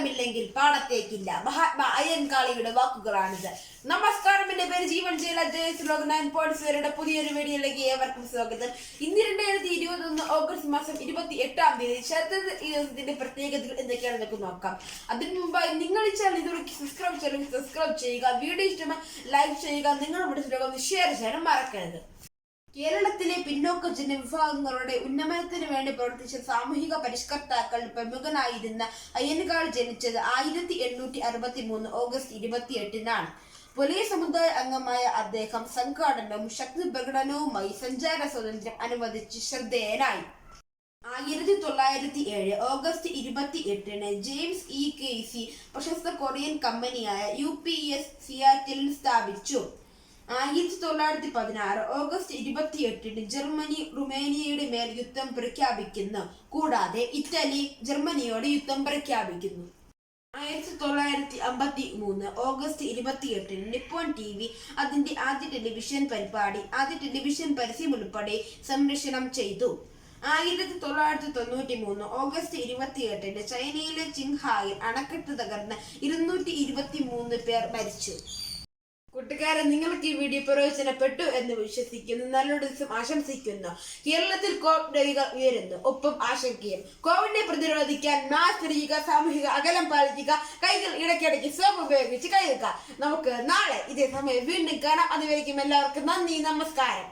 വെള്ളമില്ലെങ്കിൽ പാടത്തേക്കില്ല. മഹാത്മാ അയ്യൻകാളിയുടെ വാക്കുകളാണിത്. നമസ്കാരം, എന്റെ പേര് ജീവൻ ജയില. 9.0 പുതിയൊരു വീഡിയോയിലേക്ക് ഏവർക്കും സ്വാഗതം. ഇന്ന് 2021 ഓഗസ്റ്റ് മാസം 28 ശരത് ദിവസത്തിന്റെ പ്രത്യേകതകൾ എന്തൊക്കെയാണ് നമുക്ക് നോക്കാം. അതിനു മുമ്പായി നിങ്ങൾ ഈ ചാനൽ ഇതുവരെ സബ്സ്ക്രൈബ് ചെയ്യുക, വീഡിയോ ഇഷ്ടമായി ലൈക്ക് ചെയ്യുക, നിങ്ങളുടെ ഷെയർ ചെയ്യാനും മറക്കരുത്. കേരളത്തിലെ പിന്നോക്ക ജനവിഭാഗങ്ങളുടെ ഉന്നമനത്തിന് വേണ്ടി പ്രവർത്തിച്ച സാമൂഹിക പരിഷ്കർത്താക്കൾ പ്രമുഖനായിരുന്ന അയ്യൻകാളി ജനിച്ചത് 1863 ഓഗസ്റ്റ് 28 പുലയ സമുദായ അംഗമായ അദ്ദേഹം സംഘാടനവും ശക്തി പ്രകടനവുമായി സഞ്ചാര സ്വാതന്ത്ര്യം അനുവദിച്ച് ശ്രദ്ധേയനായി. 1907 ഓഗസ്റ്റ് 28 ജെയിംസ് ഇ കേസി പ്രശസ്ത കൊറിയൻ കമ്പനിയായ UPS സിയാറ്റിലിൽ സ്ഥാപിച്ചു. 1916 ഓഗസ്റ്റ് 28 ജർമ്മനി റുമേനിയയുടെ മേൽ യുദ്ധം പ്രഖ്യാപിക്കുന്നു. കൂടാതെ ഇറ്റലി ജർമ്മനിയോട് യുദ്ധം പ്രഖ്യാപിക്കുന്നു. 1953 ഓഗസ്റ്റ് 28 നിപ്പോൺ TV അതിന്റെ ആദ്യ ടെലിവിഷൻ പരസ്യം ഉൾപ്പെടെ സംരക്ഷണം ചെയ്തു. 1993 ഓഗസ്റ്റ് 28 ചൈനയിലെ ചിങ്ഹായിൽ അണക്കെട്ട് തകർന്ന് 223 പേർ മരിച്ചു. കൂട്ടുകാരെ, നിങ്ങൾക്ക് ഈ വീഡിയോ പ്രയോജനപ്പെട്ടു എന്ന് വിശ്വസിക്കുന്നു. നല്ലൊരു ദിവസം ആശംസിക്കുന്നു. കേരളത്തിൽ കോവിഡ് രോഗികൾ ഉയരുന്നു, ഒപ്പം ആശങ്കയും. കോവിഡിനെ പ്രതിരോധിക്കാൻ മാസ്ക് ധരിക്കുക, സാമൂഹിക അകലം പാലിക്കുക, കൈകൾ ഇടയ്ക്കിടയ്ക്ക് സോപ്പ് ഉപയോഗിച്ച് കഴുകുക. നമുക്ക് നാളെ ഇതേ സമയം വീണ്ടും കാണാം. അതുവരേക്കും എല്ലാവർക്കും നന്ദി, നമസ്കാരം.